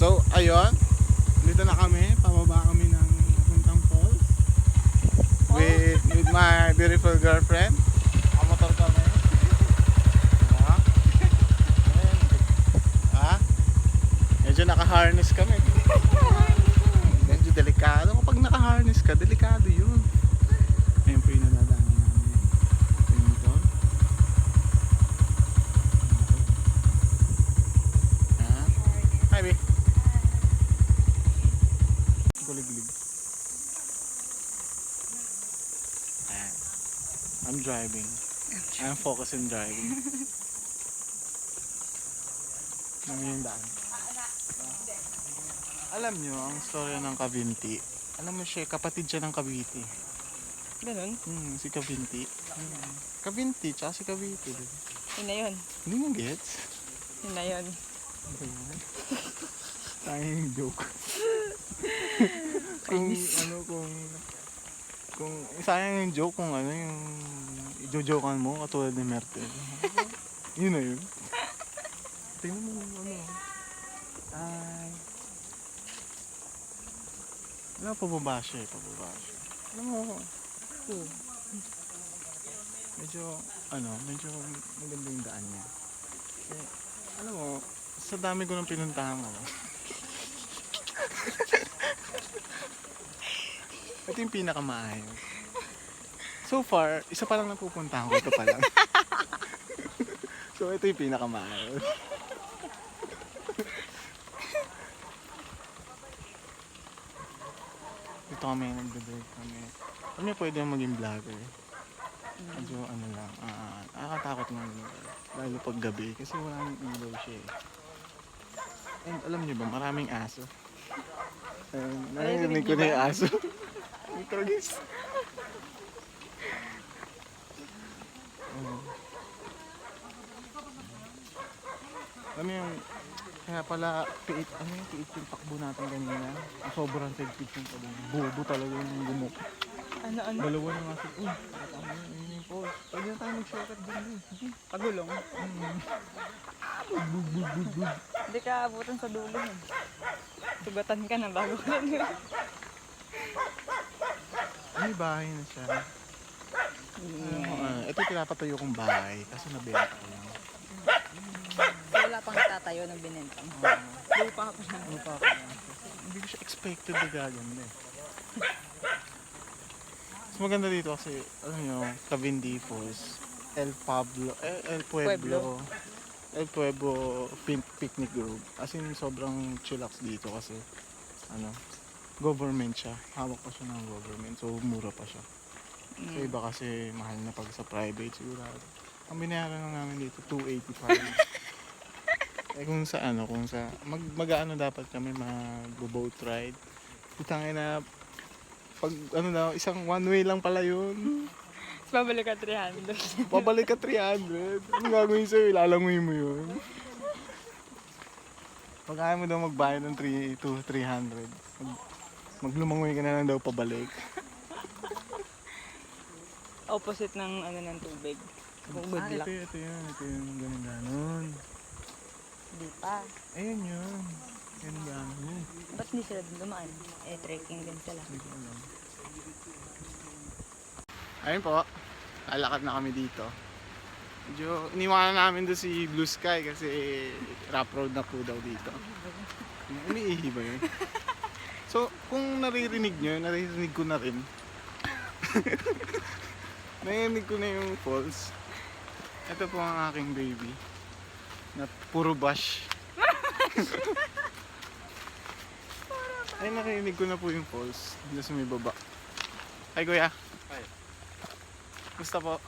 So, ayun. Dito na kami. Pababa kami ng puntang falls. With my beautiful girlfriend. Motor kami. Diba? Ha? Medyo naka-harness kami. Medyo delikado. Kapag naka-harness ka, delikado yun. Ayun po yung nadadaanan namin. Ito yung motor. Hi, babe. Guliglig. Ayan. I'm driving. I'm focused in driving. Namin yung daan. Alam nyo, ang storya ng Cavinti. Alam mo siya, kapatid siya ng Cavite. Ganun? Si Cavinti. Cavinti, tsaka si Cavite. Yun na yun. Hindi mo gets? Yun na yun. Ano ba yan? Tayong joke. kung sayang yung joke kung ano yung ijojokan mo katulad ni Mertel. Yun na yun. Tingnan mo ano. Ay. Ano, pababa siya. Alam mo, medyo maganda yung daan niya. Eh, alam mo, sa dami ko nang pinuntahan mo. Ito yung pinakamaayos. So far, isa pa lang napupuntahan ko. Ito pa lang. So ito yung pinakamaayos. Dito kami, nagbe-break kami. Alam niyo, pwede maging vlogger. Medyo ano lang, nakakatakot nga lalo pag gabi kasi wala nang ilaw siya eh. And alam niyo ba, maraming aso. Narinig ko na yung aso. Ito guys. Alam mo yung, kaya pala piit yung takbo natin kanina. Sobrang sigpit yung takbo. Bobo talaga yung gumok. Ano? Dalawa na nga siya. Tama yun yung pause. Pwede na tayo mag-shortcut din eh. Pagulong. Hindi ka abutan sa dulo eh. Sugatan ka na bago ka lang. May bahay na siya. Ito yung pinapatayo kong bahay. Kaso nabenta ko lang. Wala pang tatayo ng binenta mo. Lupa pa lang. Hindi ko siya expected na gaganda eh. Mas maganda dito kasi, alam nyo, Cavinti Falls, El Pueblo Picnic Grove. As in, sobrang chillax dito kasi, government siya. Hawak pa siya ng government, so mura pa siya. So iba kasi, mahal na pag sa private sigurado. Ang binayaran lang namin dito, 285. Mag-ano dapat kami, mag-boat ride. Putangin na, pag isang one way lang pala yun. Babalik ka 300. Babalik ka 300. Ano gagawin sa'yo? Ilalangoy mo yun. Pag ayaw mo daw magbayad ng 300, maglumangoy ka na lang daw pabalik. Opposite ng ng tubig. Good luck. Ito yung ganun. Hindi pa. Ayun yun. Ganun. Ba't hindi sila dumaan? Trekking din sila. Ayun po. Lalakad na kami dito. Medyo iniwanan namin doon si Blue Sky kasi rough road na po daw dito. Umiihi ba yun? So, kung naririnig nyo, naririnig ko na rin. Naririnig ko na yung falls. Ito po ang aking baby. Na puro bash. Ay, naririnig ko na po yung falls. Doon sa may baba. Hi, Kuya. Hi. Gusto po?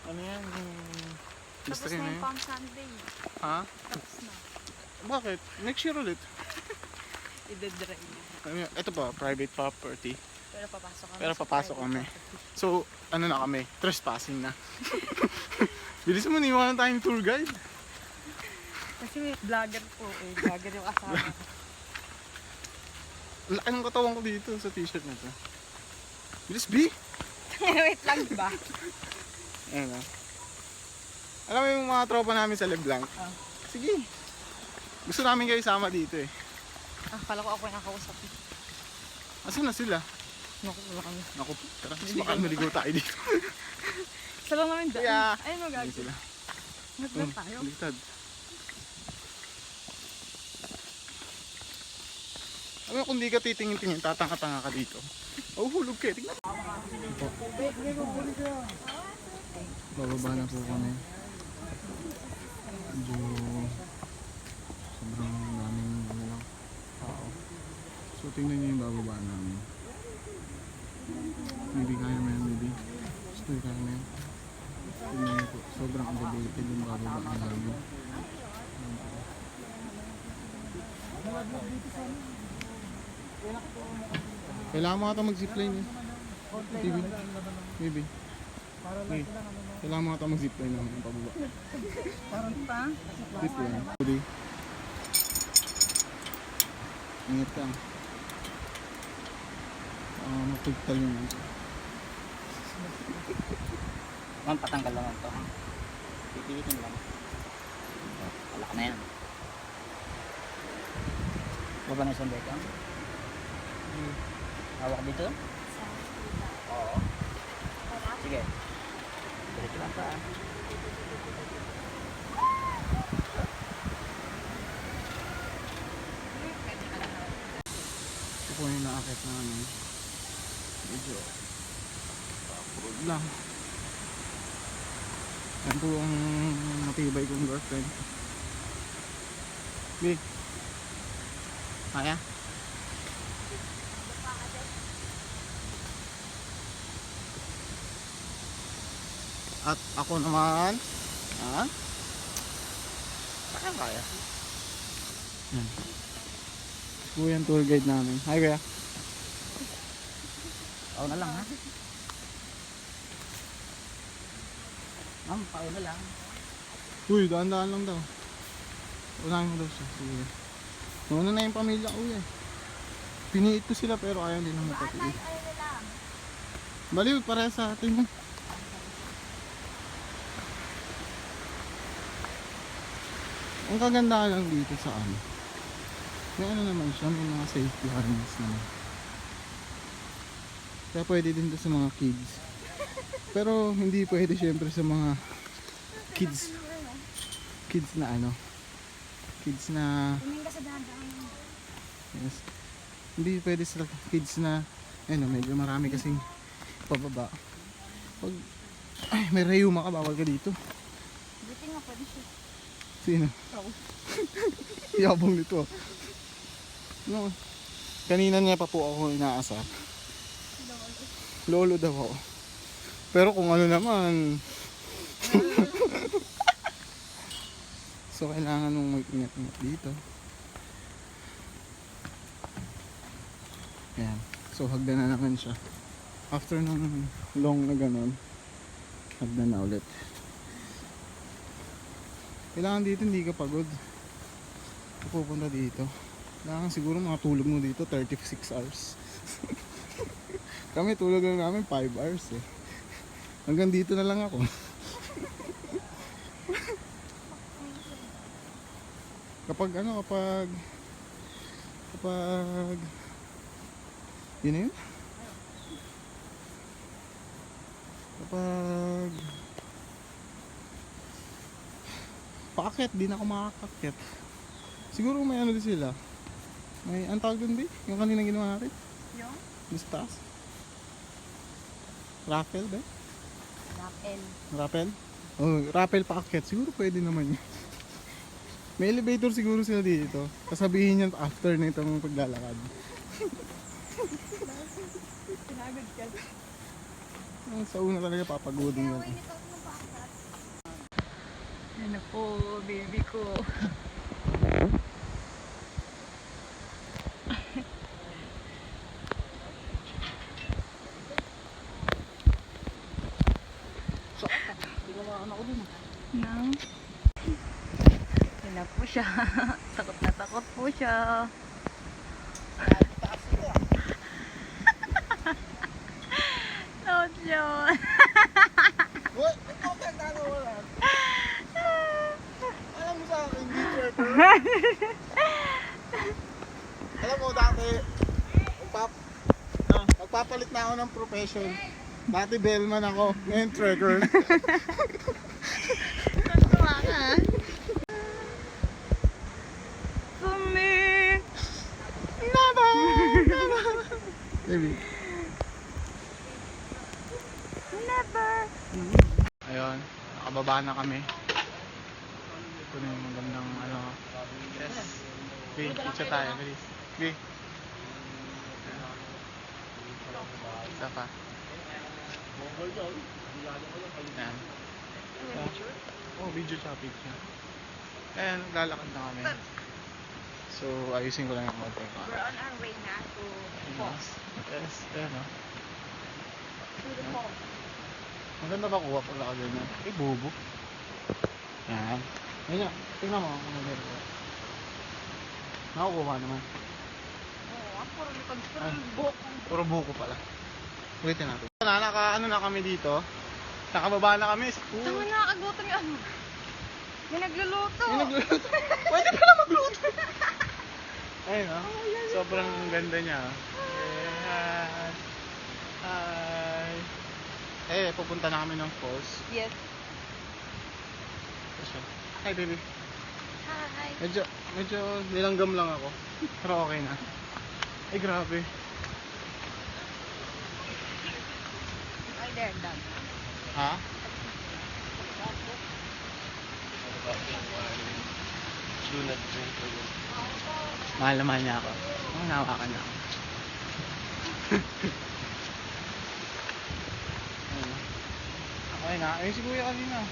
Ano yan? Gusto Tapos rin na na yung yun? Palm Sunday. Ha? Tapos na. Bakit? Next year ulit. I-drive. Ito po, private property. Pero papasok kami. So, ano na kami? Trespassing na. Bilis mo, niwanan tayong tour guide. Kasi may vlogger po eh. Vlogger yung kasama. Laki ng katawan ko dito sa t-shirt na to. Bilis, B! Wait lang ba? Ayan na. Alam mo yung mga tropa namin sa Leblanc? Ah. Sige. Gusto namin kayo isama dito eh. Akala ko ako yung nakausap. Asan na sila? Naku, wala kami. Naku, tara, mas baka maligo tayo dito. Sa lang namin daan. Kuya. Ayun, Ayun magagawa. sila. Naglan tayo. Baliktad. Ano kung di ka titingin-tingin, tatanga-tanga ka dito. Oh, hulog ka. Tingnan mo. Bababa na po kami. Medyo sobrang daming ano lang tao. So tingnan niyo yung bababa namin. Maybe kaya mo yan, maybe. Gusto kaya mo yan. Tingnan niyo po, sobrang elevated yung bababa namin. Kailangan mo ata mag-zipline eh. TV. Maybe. Okay. Kailangan mo ata mag-zipline naman yung pababa. Parang pa. Zipline. Pwede. Ingat ka. Mapagtal yung ano. Ma'am, patanggal lang ito. Pipilitin lang. Wala ka na yan. Baba na isang beka. Hawak dito? Oo. Sige. Diretso lang pa. Ito po yung naakit na ano. Medyo upload lang. Yan po ang matibay kong girlfriend. Big. Kaya? At ako naman, ha? Kaya. Yan. Kuya ang tour guide namin. Hi kuya. Pao na lang ha. Ma'am, pao na lang. Uy, daan-daan lang daw. Unahin mo daw siya. Sige. Una na yung pamilya ko eh. Piniit ko sila pero ayaw din naman patiit. Baliw, para sa atin. Ang kagandahan lang dito sa ano. May ano naman siya, may mga safety harness naman. Kaya pwede din to sa mga kids. Pero hindi pwede syempre sa mga kids. Kids na ano. Kids na yes. Hindi pwede sa kids na ano, medyo marami kasing pababa. Pag ay, may rayuma ka, bawal ka dito. Buti nga pwede siya. Sino? Ako. Yabong nito. No. Kanina niya pa po ako inaasar. Lolo daw ako. Pero kung ano naman. So kailangan mong mag-ingat-ingat dito. Ayan. So hagdan na naman siya. After ng long na ganon, hagdan na ulit. Kailangan dito hindi ka pagod. Pupunta dito. Kailangan siguro mga tulog mo dito 36 hours. Kami tulog lang namin 5 hours eh. Hanggang dito na lang ako. kapag yun na yun? Kapag paakyat, di na ako makakakyat. Siguro may ano din sila. May ang tawag dun, Bi? Yung kanina ginawa natin? Yung? Doon sa taas? Rappel ba? Rappel. Rappel? Oh, rappel paakyat. Siguro pwede naman yun. May elevator siguro sila dito. Kasabihin yan after na itong paglalakad. Pinagod ka. Sa una talaga papagodin yan. Yan na po, baby ko. Tinamaan ako dun. Nang? Yan na po siya. Takot na takot po siya. Takot yun. What? Ikaw ba nanawalan? Alam mo sa akin, dito Alam mo, dati, magpapalit na ako ng profession. Dati bellman ako, ngayon tracker. Natuwa ka. For me. Never, never. Baby. Never. Ayun, nakababa na kami. Ito na yung magandang ano. Yes. Okay, pizza tayo, please. Okay. Isa pa. Ayan. Oh, video siya, picture. Ayan, lalakad na kami. So, ayusin ko lang yung konti. We're on our way na to falls. Yes, ayan o. To the falls. Maganda ba kuha pala ka ganyan? Eh, bubo. Yan. Ayan, tingnan mo kung maganda ko. Nakukuha naman. Oo, ang puro likod. Ay. Buhok. Puro buko pala. Ulitin natin. Ano na kami dito? Nakababa na kami. Tama, nakakagutom yung ano. May nagluluto. May nagluluto. Pwede pala magluto. Ayun o. Sobrang ganda niya. Ayan. Hi. Eh, pupunta na kami ng falls. Yes. Ito siya. Hi, baby. Hi. Medyo nilanggam lang ako. Pero okay na. Ay, grabe. Ay, there, done. Ha? Mahal na mahal niya ako. Oh, nawakan niya ako. Ayun. Okay na. Ayun si kuya kanina.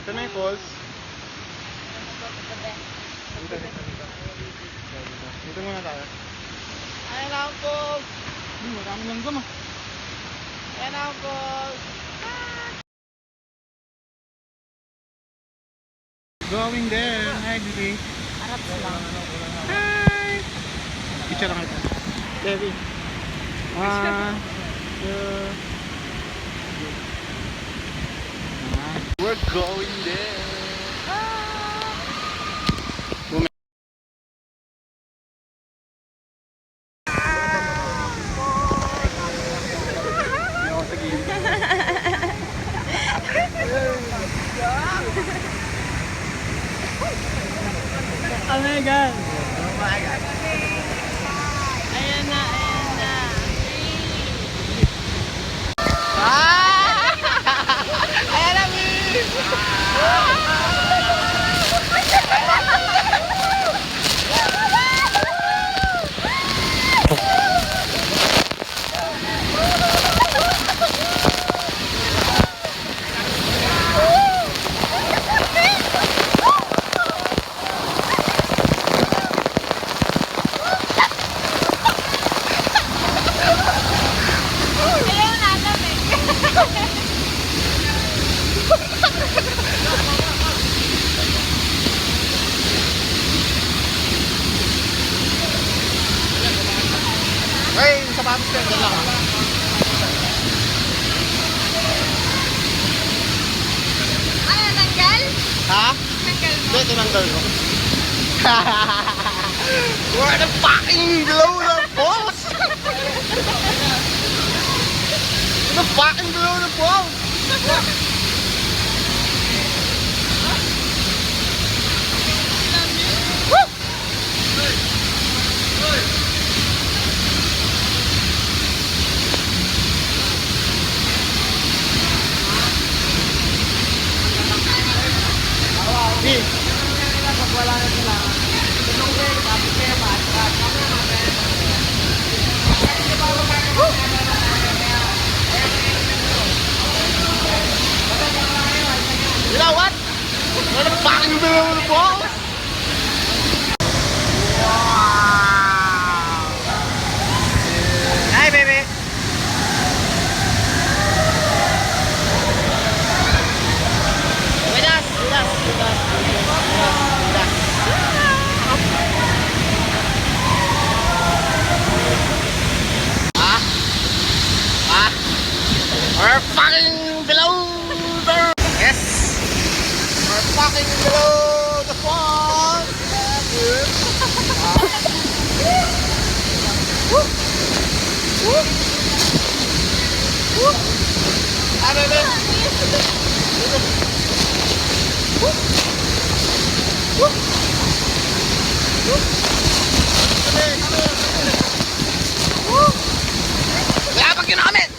Ito na yung falls. Dito muna tayo. Ayan na ang falls! Marami lang gama. Ayan na ang falls! Going there. Hi, baby. Arap lang. Hi! Picture lang ito. Baby. 1, 2. We're going there. Oh my God! Oh my God! Ayan na, ayan na. Ah! Ayan na, miss! Ayaw na, lamig. Hey, sapatos ka, dyan lang. Ano, tanggal? Ha? Tanggal mo. Hindi, tinanggal ko. We're the fucking below the falls! The fucking below the falls! Woo! You know what? We're the fucking below the falls! Wow! Hi, baby! With us! With us! With us! With us! We're fucking below the... Yes! We're Ano na? Wala pag kinakamit!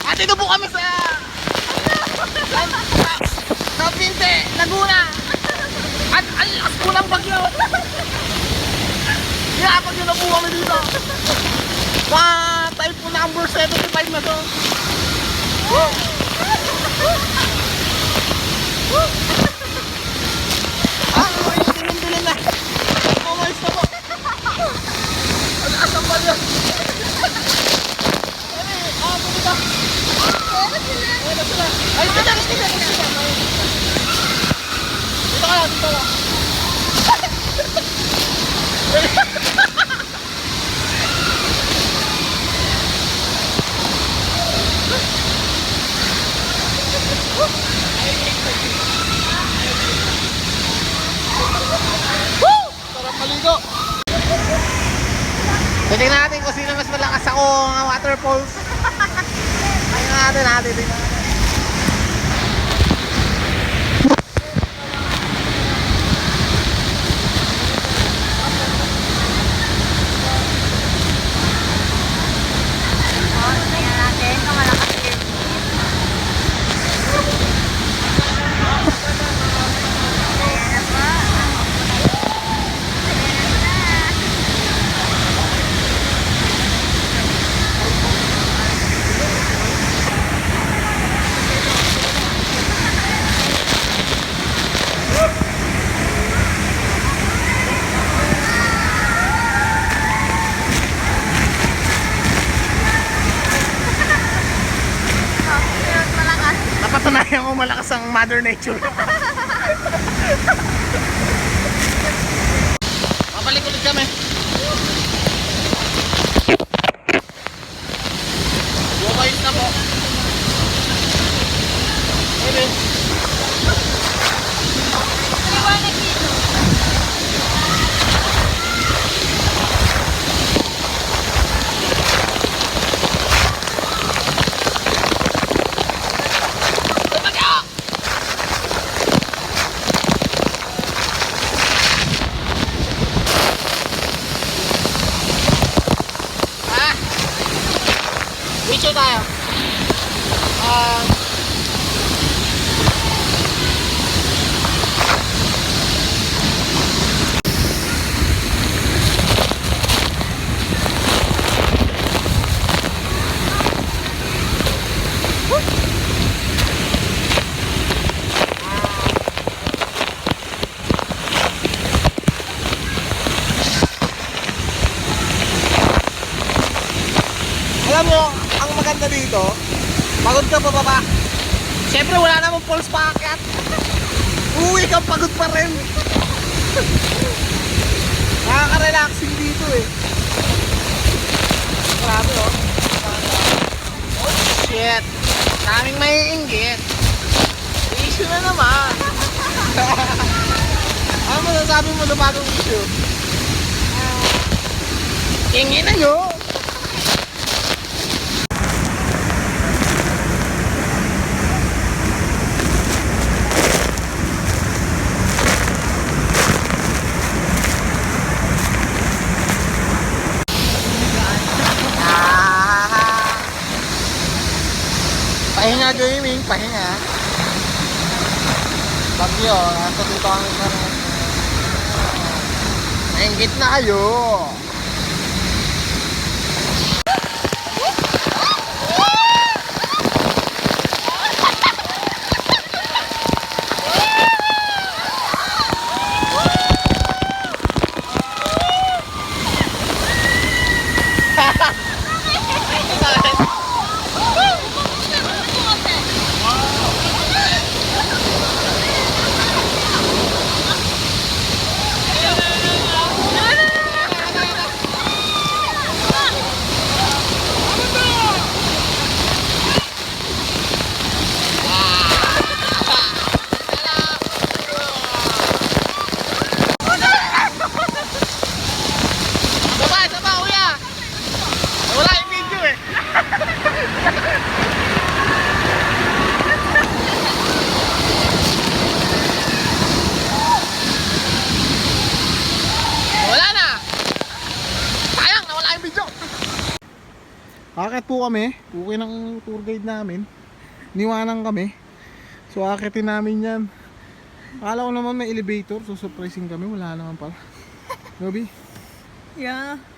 At ito po kami sa Pinte, Laguna. At ang lakas po ng bagyo. Hinapag yun na po kami dito. Sa typhoon number 75 na to. Dilim-dilim na. Pumayos na po. Ang lakas ng bagyo. Ay, dito ka. Dito ka. Sarap maligo. Tingnan natin kung sino mas malakas ako ng waterfalls. Tingnan natin. Napatunayan ko malakas ang Mother Nature. Mabalik ulit kami. Bukayos na po. Ebe. Picture tayo. Alam mo, ang maganda dito, pagod ka pababa. Siyempre wala namang pulse paakyat. Uwi kang pagod pa rin. Nakaka-relaxing dito eh. Grabe oh. Oh shit. Daming maiinggit. Issue na naman. Ano masasabi mo na bagong issue? Ingin na nyo. Pahinga gaming, pahinga. Bagyo, nasa dito kami sa Enggit na kayo. Wala yung video eh. Wala na. Sayang, nawala yung video. Akit po kami. Okay ng tour guide namin. Niwanan kami. So akitin namin yan. Akala ko naman may elevator. So surprising kami. Wala naman pala. Gabi. Yeah.